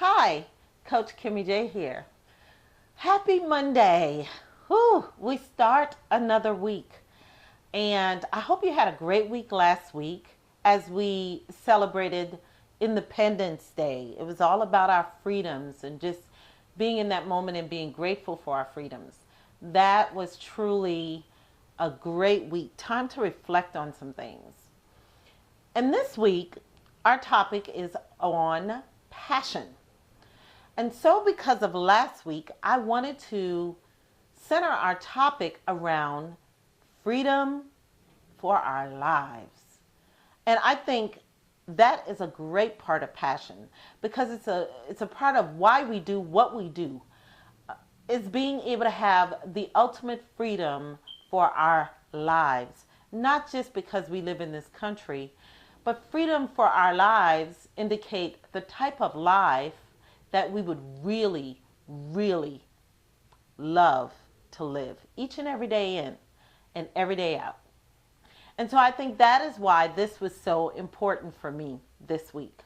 Hi, Coach Kimmy J here. Happy Monday. Whew, we start another week. And I hope you had a great week last week as we celebrated Independence Day. It was all about our freedoms and just being in that moment and being grateful for our freedoms. That was truly a great week. Time to reflect on some things. And this week, our topic is on passion. And so, because of last week, I wanted to center our topic around freedom for our lives. And I think that is a great part of passion because it's a part of why we do what we do. Is being able to have the ultimate freedom for our lives, not just because we live in this country, but freedom for our lives indicate the type of life that we would really, really love to live each and every day in and every day out. And so I think that is why this was so important for me this week.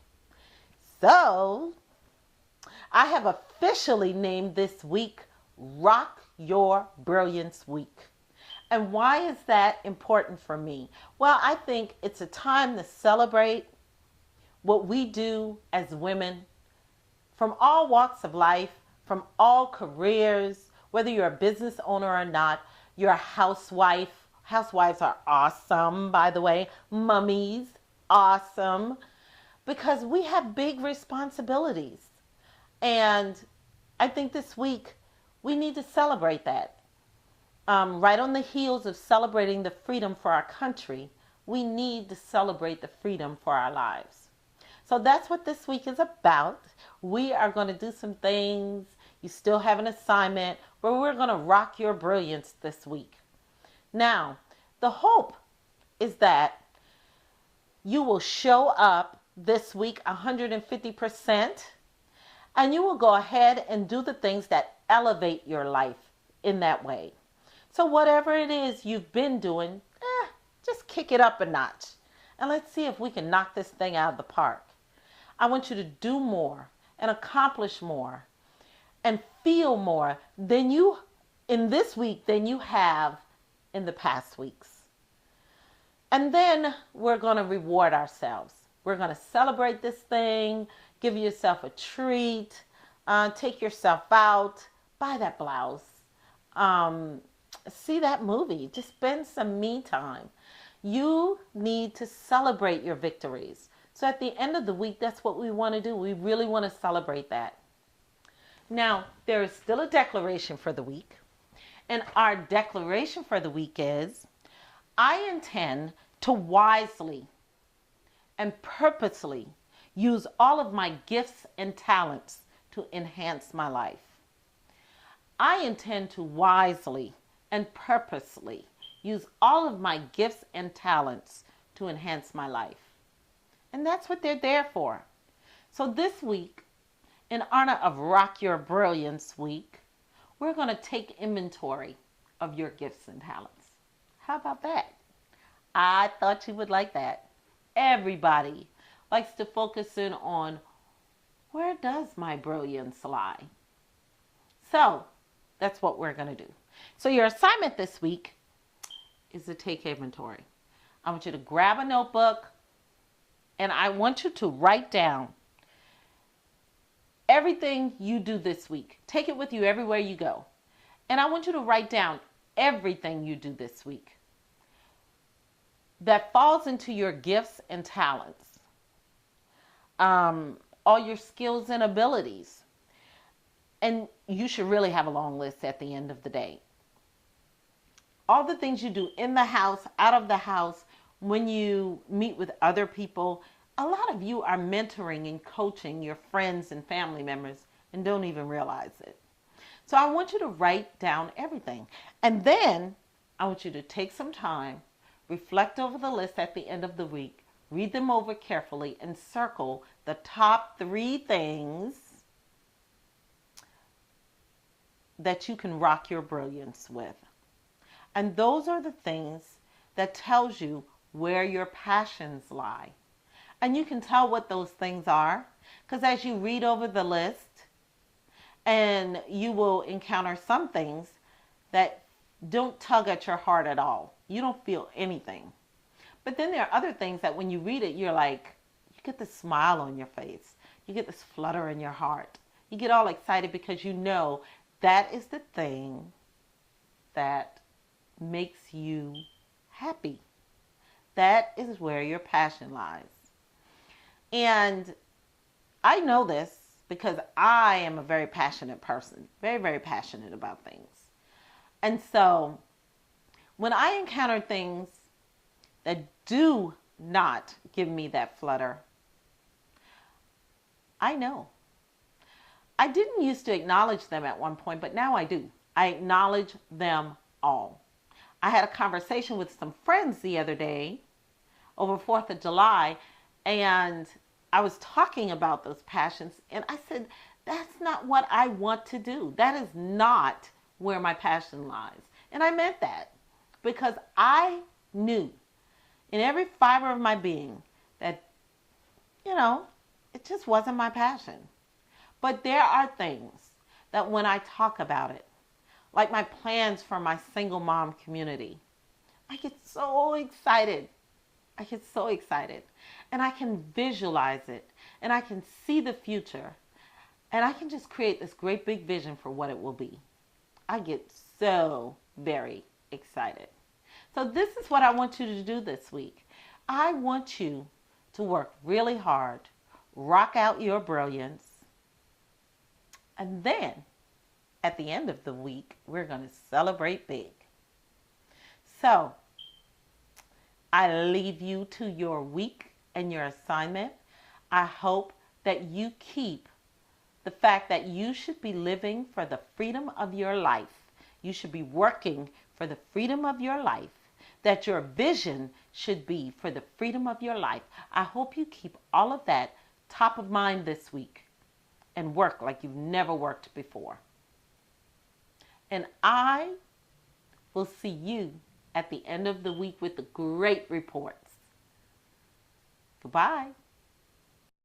So I have officially named this week Rock Your Brilliance Week. And why is that important for me? Well, I think it's a time to celebrate what we do as women from all walks of life, from all careers, whether you're a business owner or not, you're a housewife. Housewives are awesome, by the way. Mummies, awesome. Because we have big responsibilities. And I think this week we need to celebrate that. Right on the heels of celebrating the freedom for our country, we need to celebrate the freedom for our lives. So that's what this week is about. We are going to do some things. You still have an assignment where we're going to rock your brilliance this week. Now, the hope is that you will show up this week 150%, and you will go ahead and do the things that elevate your life in that way. So whatever it is you've been doing, just kick it up a notch. And let's see if we can knock this thing out of the park. I want you to do more and accomplish more and feel more than you in this week than you have in the past weeks. And then we're going to reward ourselves. We're going to celebrate this thing, give yourself a treat, take yourself out, buy that blouse, see that movie, just spend some me time. You need to celebrate your victories. So at the end of the week, that's what we want to do. We really want to celebrate that. Now, there is still a declaration for the week. And our declaration for the week is, I intend to wisely and purposely use all of my gifts and talents to enhance my life. I intend to wisely and purposely use all of my gifts and talents to enhance my life. And that's what they're there for. So this week, in honor of Rock Your Brilliance Week, we're going to take inventory of your gifts and talents. How about that? I thought you would like that. Everybody likes to focus in on, where does my brilliance lie? So that's what we're going to do. So your assignment this week is to take inventory. I want you to grab a notebook and I want you to write down everything you do this week. Take it with you everywhere you go. And I want you to write down everything you do this week that falls into your gifts and talents, all your skills and abilities. And you should really have a long list at the end of the day. All the things you do in the house, out of the house, when you meet with other people. A lot of you are mentoring and coaching your friends and family members and don't even realize it. So I want you to write down everything. And then I want you to take some time, reflect over the list at the end of the week, read them over carefully, and circle the top 3 things that you can rock your brilliance with. And those are the things that tells you where your passions lie. And you can tell what those things are Because as you read over the list, and you will encounter some things that don't tug at your heart at all. You don't feel anything. But then there are other things that when you read it, you're like, you get this smile on your face. You get this flutter in your heart. You get all excited because you know that is the thing that makes you happy. That is where your passion lies. And I know this because I am a very passionate person, very, very passionate about things. And so when I encounter things that do not give me that flutter, I know. I didn't used to acknowledge them at one point, but now I do. I acknowledge them all. I had a conversation with some friends the other day over 4th of July, and I was talking about those passions, and I said, that's not what I want to do. That is not where my passion lies. And I meant that because I knew in every fiber of my being that, it just wasn't my passion. But there are things that when I talk about it, like my plans for my single mom community, I get so excited. I get so excited. And I can visualize it. And I can see the future. And I can just create this great big vision for what it will be. I get so very excited. So this is what I want you to do this week. I want you to work really hard, rock out your brilliance, and then at the end of the week, we're going to celebrate big. So I leave you to your week and your assignment. I hope that you keep the fact that you should be living for the freedom of your life. You should be working for the freedom of your life. That your vision should be for the freedom of your life. I hope you keep all of that top of mind this week and work like you've never worked before. And I will see you at the end of the week with the great reports. Goodbye.